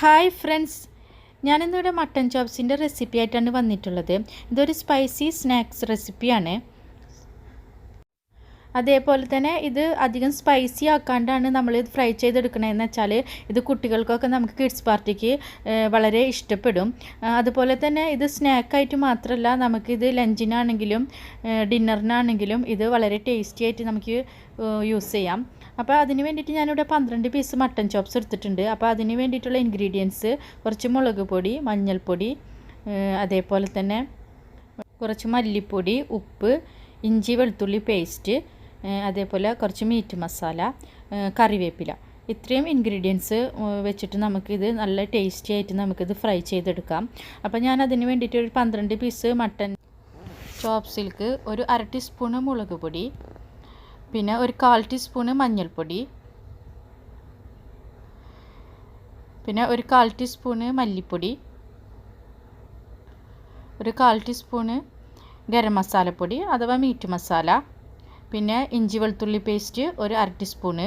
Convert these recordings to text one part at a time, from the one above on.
Hi friends, ഞാനിന്നിവിടെ mutton ചോപ്സിൻ്റെ recipe ആയിട്ടാണ് വന്നിട്ടുള്ളത്. ഇതൊരു സ്പൈസി സ്നാക്സ് റെസിപ്പിയാണ്. അതേപോലെ തന്നെ ഇത് അധികം സ്പൈസി ആക്കാണ്ടാണ് നമ്മൾ ഇത് ഫ്രൈ ചെയ്തെടുക്കണതെന്ന് വെച്ചാൽ ഇത് കുട്ടികൾക്കൊക്കെ നമുക്ക് കിഡ്സ് പാർട്ടിക്ക് വളരെ ഇഷ്ടപ്പെടും. അതുപോലെ തന്നെ ഇത് സ്നാക്കായിട്ട് മാത്രമല്ല, നമുക്കിത് ലഞ്ചിനാണെങ്കിലും ഡിന്നറിനാണെങ്കിലും ഇത് വളരെ ടേസ്റ്റി ആയിട്ട് നമുക്ക് യൂസ് ചെയ്യാം. അപ്പോൾ അതിന് വേണ്ടിയിട്ട് ഞാനിവിടെ 12 പീസ് മട്ടൻ ചോപ്സ് എടുത്തിട്ടുണ്ട്. അപ്പോൾ അതിന് വേണ്ടിയിട്ടുള്ള ഇൻഗ്രീഡിയൻസ് കുറച്ച് മുളക് പൊടി, മഞ്ഞൾപ്പൊടി, അതേപോലെ തന്നെ കുറച്ച് മല്ലിപ്പൊടി, ഉപ്പ്, ഇഞ്ചി വെളുത്തുള്ളി പേസ്റ്റ്, അതേപോലെ കുറച്ച് മീറ്റ് മസാല, കറിവേപ്പില. ഇത്രയും ഇൻഗ്രീഡിയൻസ് വെച്ചിട്ട് നമുക്കിത് നല്ല ടേസ്റ്റി ആയിട്ട് നമുക്കിത് ഫ്രൈ ചെയ്തെടുക്കാം. അപ്പോൾ ഞാൻ അതിന് വേണ്ടിയിട്ട് ഒരു 12 പീസ് മട്ടൻ ചോപ്സിലേക്ക് ഒരു 1/2 ടീസ്പൂണ് മുളക് പൊടി, പിന്നെ ഒരു 1/4 ടീസ്പൂണ് മഞ്ഞൾപ്പൊടി, പിന്നെ ഒരു 1/4 ടീസ്പൂണ് മല്ലിപ്പൊടി, ഒരു 1/4 ടീസ്പൂണ് ഗരം മസാലപ്പൊടി അഥവാ മീറ്റ് മസാല, പിന്നെ ഇഞ്ചി വെളുത്തുള്ളി പേസ്റ്റ് ഒരു 1/2 ടീസ്പൂണ്,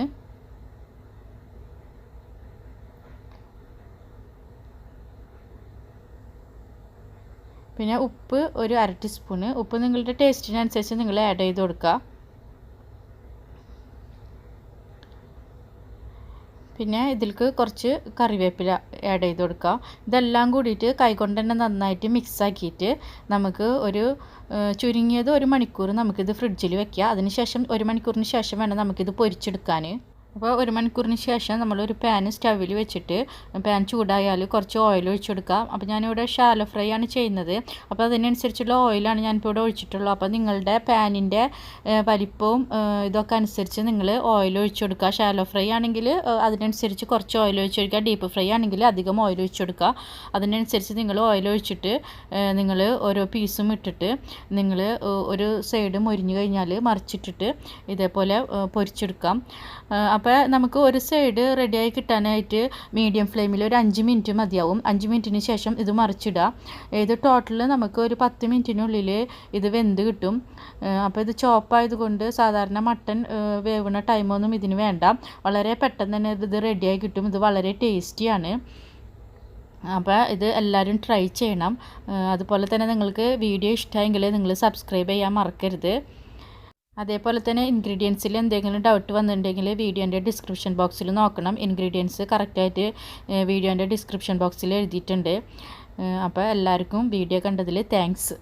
പിന്നെ ഉപ്പ് ഒരു 1/2 ടീസ്പൂണ്. ഉപ്പ് നിങ്ങളുടെ ടേസ്റ്റിനനുസരിച്ച് നിങ്ങൾ ആഡ് ചെയ്ത് കൊടുക്കുക. പിന്നെ ഇതിലേക്ക് കുറച്ച് കറിവേപ്പില ആഡ് ചെയ്ത് കൊടുക്കുക. ഇതെല്ലാം കൂടിയിട്ട് കൈകൊണ്ട് തന്നെ നന്നായിട്ട് മിക്സാക്കിയിട്ട് നമുക്ക് ചുരുങ്ങിയത് 1 മണിക്കൂർ നമുക്കിത് ഫ്രിഡ്ജിൽ വെക്കുക. അതിനുശേഷം 1 മണിക്കൂറിന് ശേഷം വേണം നമുക്കിത് പൊരിച്ചെടുക്കാൻ. അപ്പോൾ 1 മണിക്കൂറിന് ശേഷം നമ്മളൊരു പാൻ സ്റ്റവിൽ വെച്ചിട്ട് പാൻ ചൂടായാൽ കുറച്ച് ഓയിൽ ഒഴിച്ച് കൊടുക്കാം. അപ്പോൾ ഞാനിവിടെ ഷാലോ ഫ്രൈ ആണ് ചെയ്യുന്നത്. അപ്പോൾ അതിനനുസരിച്ചുള്ള ഓയിലാണ് ഞാനിപ്പോൾ ഇവിടെ ഒഴിച്ചിട്ടുള്ളത്. അപ്പോൾ നിങ്ങളുടെ പാനിൻ്റെ വലിപ്പവും ഇതൊക്കെ അനുസരിച്ച് നിങ്ങൾ ഓയിൽ ഒഴിച്ച് കൊടുക്കുക. ഷാലോ ഫ്രൈ ആണെങ്കിൽ അതിനനുസരിച്ച് കുറച്ച് ഓയിൽ ഒഴിച്ച് കൊടുക്കുക. ഡീപ്പ് ഫ്രൈ ആണെങ്കിൽ അധികം ഓയിൽ ഒഴിച്ച് കൊടുക്കുക. അതിനനുസരിച്ച് നിങ്ങൾ ഓയിൽ ഒഴിച്ചിട്ട് നിങ്ങൾ ഓരോ പീസും ഇട്ടിട്ട് നിങ്ങൾ ഒരു സൈഡ് മൊരിഞ്ഞ് കഴിഞ്ഞാൽ മറിച്ചിട്ടിട്ട് ഇതേപോലെ പൊരിച്ചെടുക്കാം. അപ്പോൾ നമുക്ക് ഒരു സൈഡ് റെഡിയായി കിട്ടാനായിട്ട് മീഡിയം ഫ്ലെയിമിൽ ഒരു 5 മിനിറ്റ് മതിയാവും. 5 മിനിറ്റിന് ശേഷം ഇത് മറിച്ചിടുക. ഇത് ടോട്ടൽ നമുക്ക് ഒരു 10 മിനിറ്റിനുള്ളിൽ ഇത് വെന്ത് കിട്ടും. അപ്പോൾ ഇത് ചോപ്പായതുകൊണ്ട് സാധാരണ മട്ടൻ വേവുന്ന ടൈമൊന്നും ഇതിന് വേണ്ട. വളരെ പെട്ടെന്ന് തന്നെ ഇത് റെഡിയായി കിട്ടും. ഇത് വളരെ ടേസ്റ്റിയാണ്. അപ്പോൾ ഇത് എല്ലാവരും ട്രൈ ചെയ്യണം. അതുപോലെ തന്നെ നിങ്ങൾക്ക് വീഡിയോ ഇഷ്ടമായെങ്കിൽ നിങ്ങൾ സബ്സ്ക്രൈബ് ചെയ്യാൻ മറക്കരുത്. അതേപോലെ തന്നെ ഇൻഗ്രീഡിയൻസിൽ എന്തെങ്കിലും ഡൗട്ട് വന്നിട്ടുണ്ടെങ്കിൽ വീഡിയോൻ്റെ ഡിസ്ക്രിപ്ഷൻ ബോക്സിൽ നോക്കണം. ഇൻഗ്രീഡിയൻസ് കറക്റ്റായിട്ട് വീഡിയോൻ്റെ ഡിസ്ക്രിപ്ഷൻ ബോക്സിൽ എഴുതിയിട്ടുണ്ട്. അപ്പോൾ എല്ലാവർക്കും വീഡിയോ കണ്ടതിൽ താങ്ക്സ്.